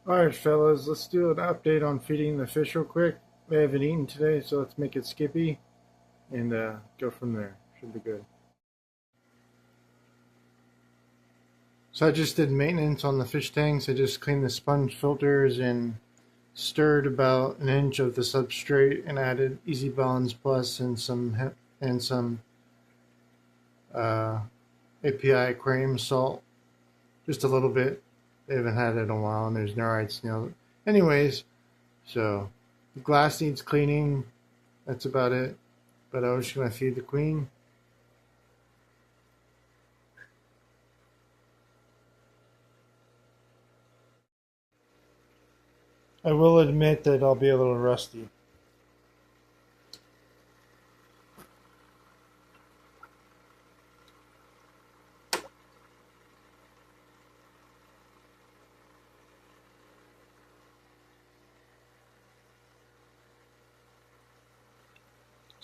Alright fellas, let's do an update on feeding the fish real quick. They haven't eaten today, so let's make it skippy and go from there. Should be good. So I just did maintenance on the fish tanks. I just cleaned the sponge filters and stirred about an inch of the substrate and added Easy Balance Plus and some uh, API aquarium salt, just a little bit. They haven't had it in a while, and there's no right snail. Anyways, so the glass needs cleaning. That's about it. But I was just gonna feed the queen. I will admit that I'll be a little rusty.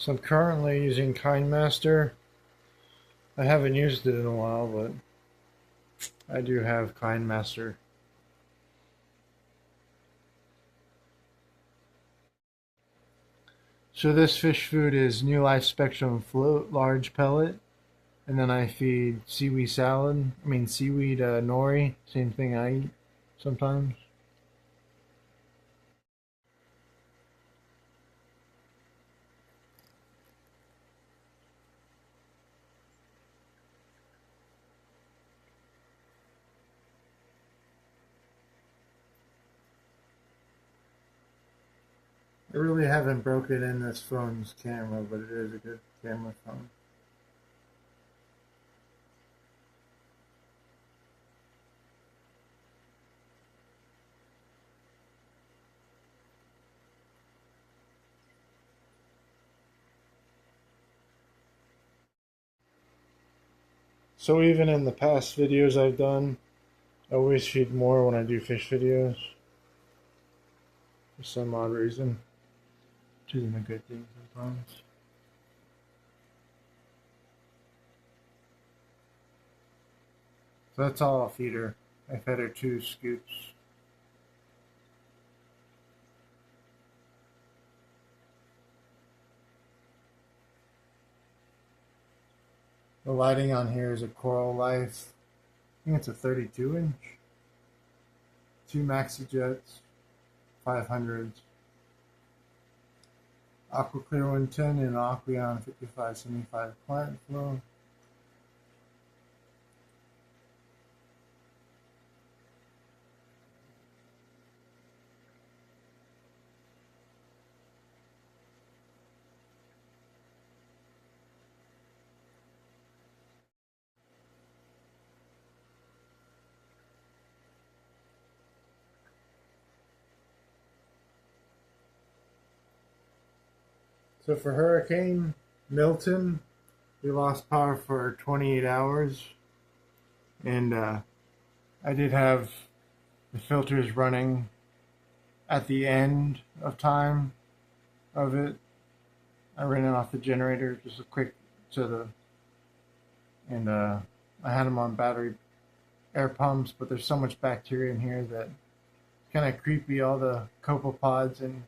So I'm currently using KindMaster. I haven't used it in a while, but I do have KindMaster. So this fish food is New Life Spectrum Float Large Pellet, and then I feed seaweed salad. I mean seaweed nori, same thing I eat sometimes. I really haven't broken in this phone's camera, but it is a good camera phone. So even in the past videos I've done, I always feed more when I do fish videos. For some odd reason. Which isn't a good thing sometimes. So that's all I'll feed her. I fed her 2 scoops. The lighting on here is a Coral Life. I think it's a 32 inch. 2 Maxi Jets, 500s. Aqua Clear 110 and Aqueon 5575 plant flow. So for Hurricane Milton, we lost power for 28 hours, and I did have the filters running at the end of time of it. I ran it off the generator, just a quick to the, and I had them on battery air pumps, but there's so much bacteria in here that it's kind of creepy. All the copepods and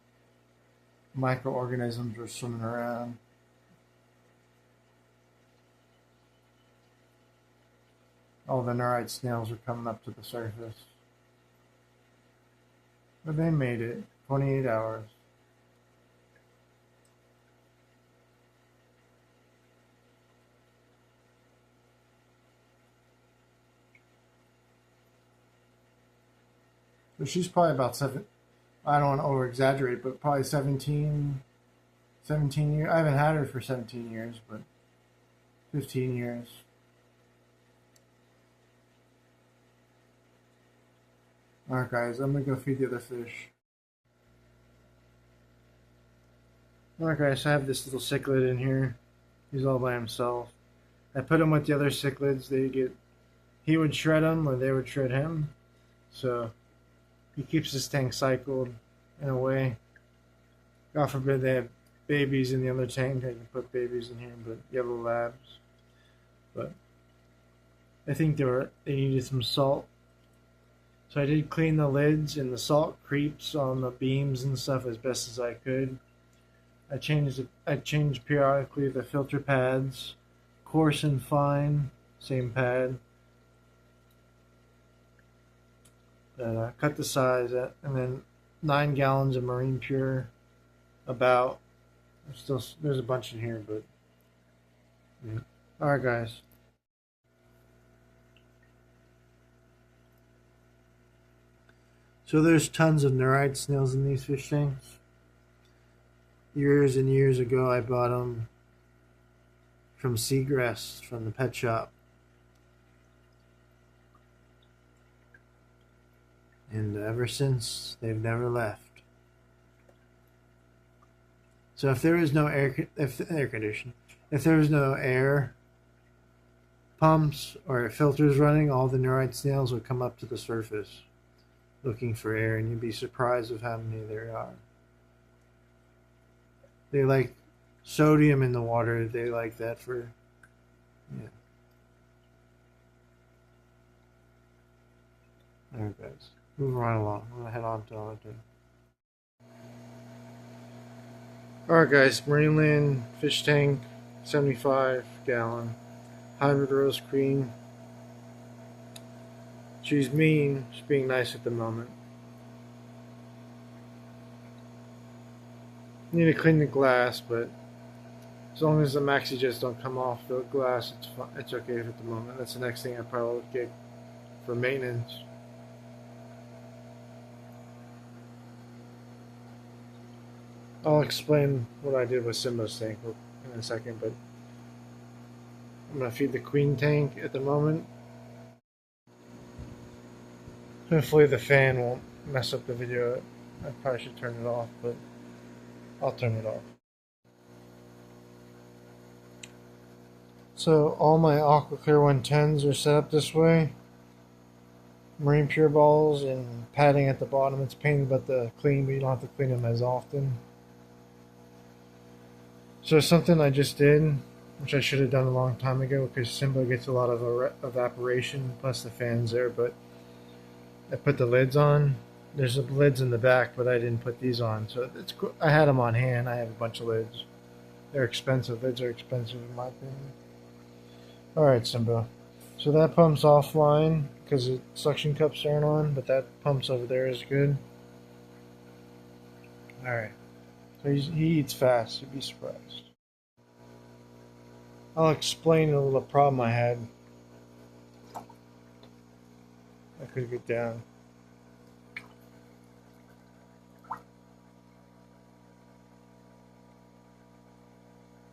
microorganisms were swimming around. All the neurite snails are coming up to the surface. But they made it. 28 hours. So she's probably about I don't want to over exaggerate, but probably 17 years. I haven't had her for 17 years, but 15 years. Alright guys, I'm gonna go feed the other fish. Alright guys, so I have this little cichlid in here. He's all by himself. I put him with the other cichlids. He would shred them or they would shred him. So he keeps this tank cycled in a way. God forbid they have babies in the other tank. I can put babies in here, but yellow labs. But I think they needed some salt. So I did clean the lids and the salt creeps on the beams and stuff as best as I could. I changed periodically the filter pads, coarse and fine, same pad. And I cut the size and then 9 gallons of marine pure. About there's a bunch in here, but yeah. All right, guys. So there's tons of nereid snails in these fish tanks. Years and years ago, I bought them from Seagrass from the pet shop. And ever since, they've never left. So if there was no air conditioning, if there was no air pumps or filters running, all the nereid snails would come up to the surface looking for air, and you'd be surprised of how many there are. They like sodium in the water. They like that for, yeah. All right, guys. Moving right along. I'm going to head on to other thing. Alright, guys. Marineland fish tank, 75 gallon. Hybrid rose cream. She's mean. She's being nice at the moment. Need to clean the glass, but as long as the maxi jets don't come off the glass, it's fine. It's okay at the moment. That's the next thing I probably would get for maintenance. I'll explain what I did with Simba's tank in a second, but I'm going to feed the queen tank at the moment. Hopefully the fan won't mess up the video. I probably should turn it off, but I'll turn it off. So all my AquaClear 110s are set up this way. Marine Pure balls and padding at the bottom. It's a pain about the clean, but you don't have to clean them as often. So something I just did, which I should have done a long time ago, because Simba gets a lot of evaporation, plus the fan's there, but I put the lids on. There's the lids in the back, but I didn't put these on, so it's cool. I had them on hand. I have a bunch of lids. They're expensive. Lids are expensive in my opinion. Alright, Simba. So that pump's offline because the suction cups aren't on, but that pump's over there is good. Alright. So he eats fast. You'd be surprised. I'll explain a little problem I had. I could get down.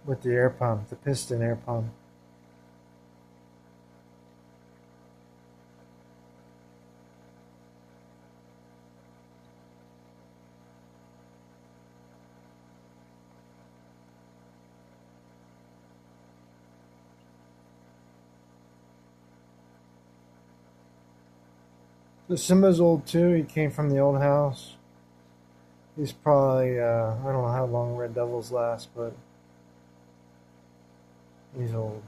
With the air pump, the piston air pump. The Simba's old too. He came from the old house. He's probably, I don't know how long Red Devils last, but he's old.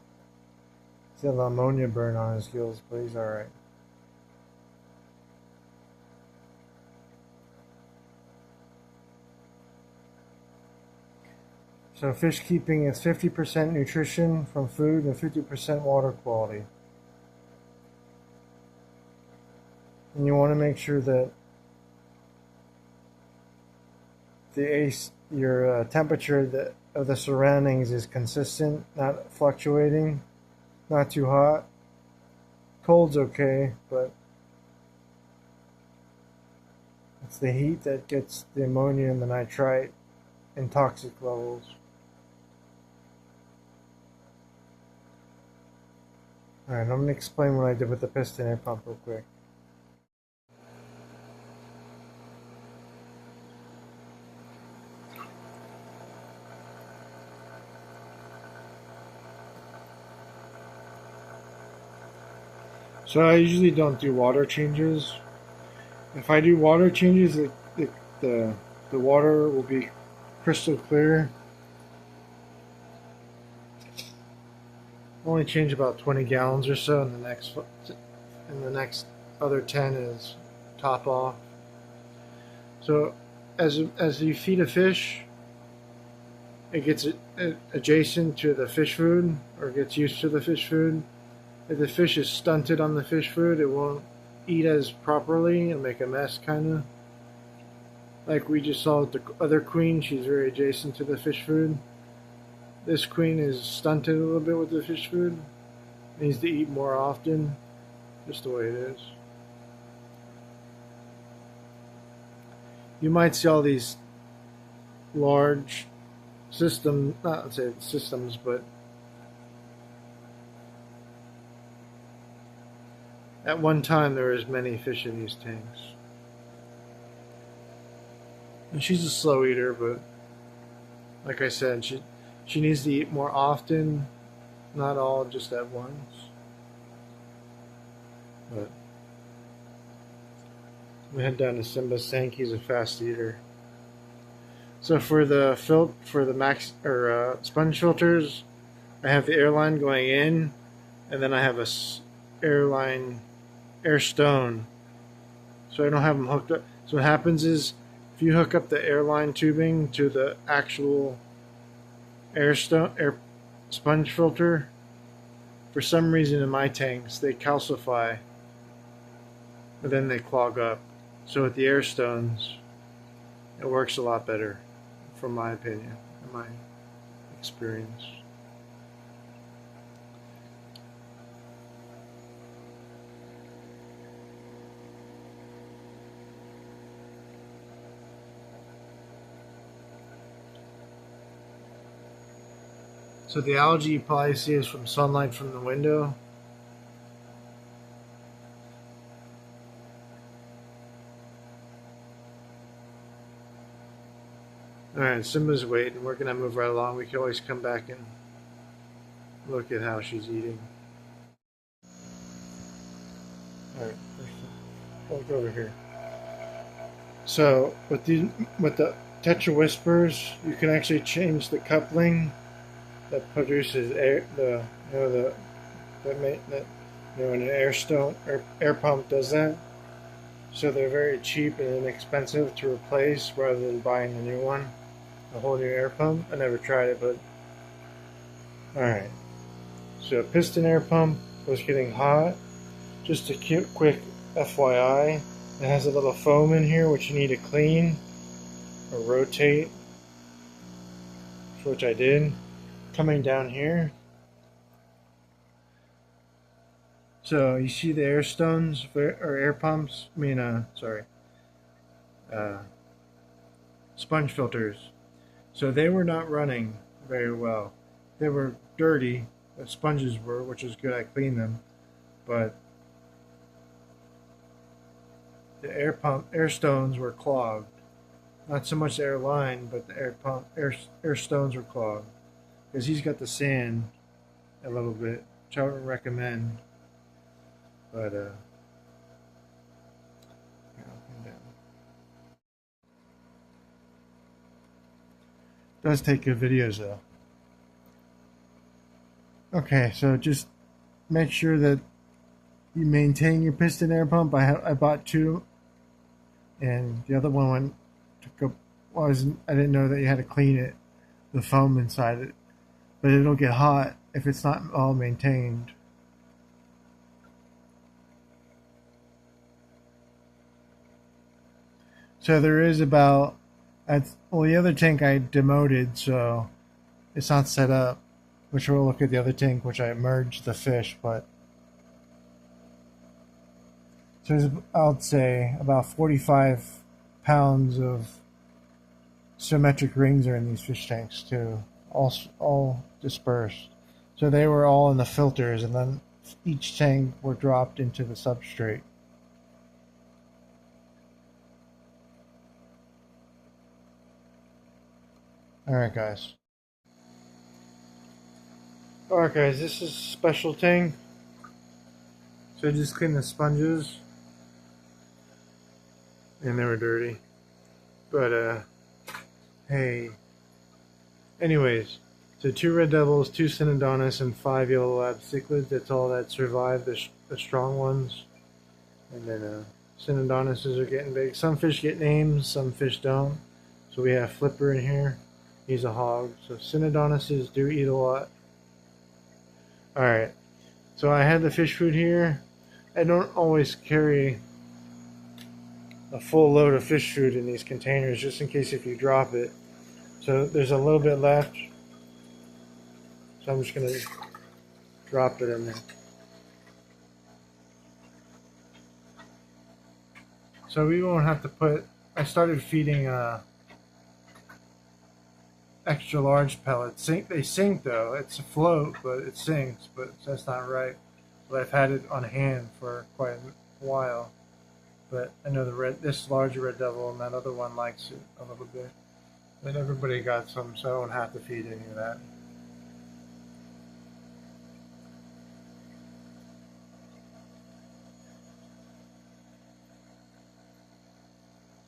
He's got ammonia burn on his gills, but he's alright. So fish keeping is 50% nutrition from food and 50% water quality. And you want to make sure that your temperature of the surroundings is consistent, not fluctuating, not too hot. Cold's okay, but it's the heat that gets the ammonia and the nitrite and toxic levels. Alright, I'm going to explain what I did with the piston air pump real quick. So I usually don't do water changes. If I do water changes, the water will be crystal clear. Only change about 20 gallons or so, and the next other 10 is top off. So as you feed a fish, it gets adjacent to the fish food, or gets used to the fish food. If the fish is stunted on the fish food, it won't eat as properly and make a mess, kind of. Like we just saw with the other queen, she's very adjacent to the fish food. This queen is stunted a little bit with the fish food. Needs to eat more often, just the way it is. You might see all these large systems, not say systems, but at one time there was many fish in these tanks. And she's a slow eater, but like I said, she needs to eat more often, not all just at once. But we head down to Simba's tank. He's a fast eater. So for the sponge filters, I have the airline going in, and then I have a air stone. So I don't have them hooked up. So what happens is, if you hook up the airline tubing to the actual air sponge filter, for some reason in my tanks they calcify, and then they clog up. So with the air stones, it works a lot better, from my opinion, in my experience. So the algae you probably see is from sunlight from the window. Alright, Simba's waiting. We're going to move right along. We can always come back and look at how she's eating. Alright, we'll go over here. So with the Tetra Whispers, you can actually change the coupling that produces air. An air pump does that. So they're very cheap and inexpensive to replace, rather than buying a new one, a whole new air pump. I never tried it, but alright. So piston air pump was getting hot. Just a quick FYI, it has a little foam in here which you need to clean or rotate, which I did. Coming down here, so you see the air stones or air pumps. Sponge filters. So they were not running very well. They were dirty. The sponges were, which is good. I cleaned them, but the air stones were clogged. Not so much the air line, but the air stones were clogged. Because he's got the sand a little bit, which I wouldn't recommend. But does take good videos though. Okay, so just make sure that you maintain your piston air pump. I bought two, and the other one I didn't know that you had to clean it, the foam inside it. But it'll get hot if it's not all maintained. So there is about, the other tank I demoted, so it's not set up, which we'll look at the other tank, which I merged the fish, but so there's, I'll say, about 45 pounds of symmetric rings are in these fish tanks too. All dispersed. So they were all in the filters, and then each tank were dropped into the substrate. Alright guys, this is a special tank. So I just cleaned the sponges, and they were dirty, but hey. Anyways, so 2 red devils, 2 synodontis, and 5 yellow lab cichlids. That's all that survived, the strong ones. And then Synodontuses are getting big. Some fish get names, some fish don't. So we have Flipper in here. He's a hog. So Synodontuses do eat a lot. Alright, so I had the fish food here. I don't always carry a full load of fish food in these containers just in case if you drop it. So there's a little bit left. So I'm just going to drop it in there. So we won't have to put, I started feeding extra large pellets. They sink though. It's afloat, but it sinks, but that's not right. But I've had it on hand for quite a while. But I know this large red devil and that other one likes it a little bit. But everybody got some, so I don't have to feed any of that.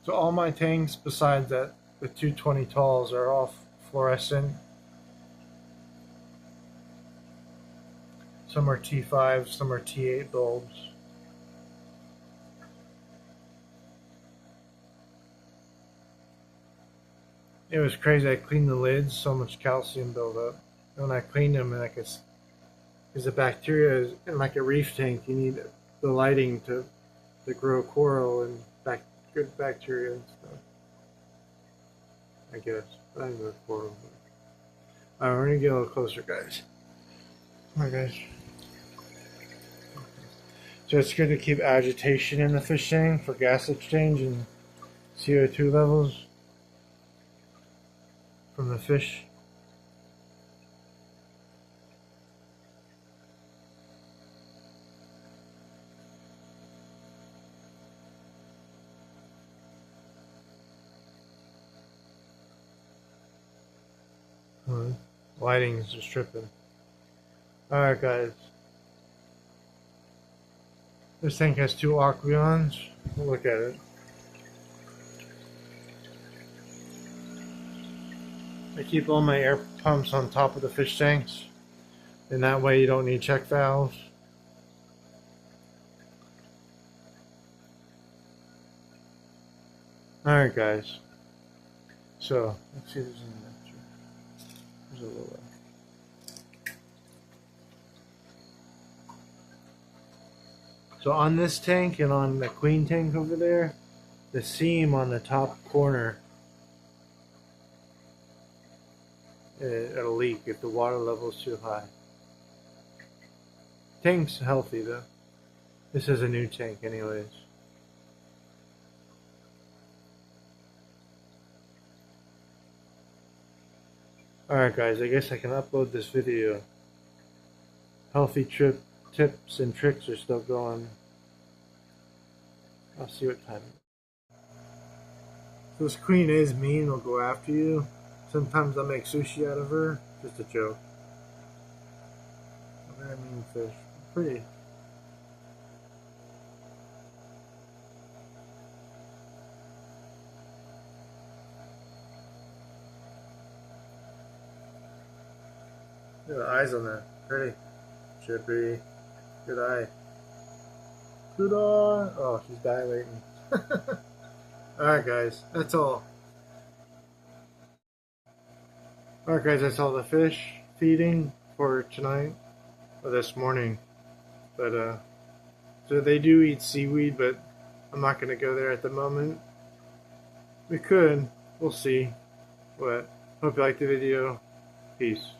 So all my tanks, besides that, the 220 talls are all fluorescent. Some are T5, some are T8 bulbs. It was crazy. I cleaned the lids, so much calcium buildup. And when I cleaned them, because the bacteria is in like a reef tank, you need the lighting to grow coral and good bacteria and stuff. I guess. I don't know coral. Alright, we're gonna get a little closer, guys. Alright, guys. So it's good to keep agitation in the fish tank for gas exchange and CO2 levels from the fish. Lighting is just tripping. Alright, guys. This tank has 2 aquariums. Look at it. I keep all my air pumps on top of the fish tanks. And that way you don't need check valves. Alright, guys. So, let's see if there's any. There's a little. So on this tank and on the queen tank over there, the seam on the top corner, it'll leak if the water level is too high. Tank's healthy though. This is a new tank anyways. Alright guys, I guess I can upload this video. Healthy tips and tricks are still going. I'll see what time. So this queen is mean, will go after you. Sometimes I'll make sushi out of her. Just a joke. A very mean fish. Pretty. Look at the eyes on that. Pretty. Chippy. Good eye. Good eye. Oh, she's dilating. Alright guys, that's all. Alright guys, that's all the fish feeding for tonight. Or this morning. But so they do eat seaweed, but I'm not gonna go there at the moment. We could. We'll see. But hope you liked the video. Peace.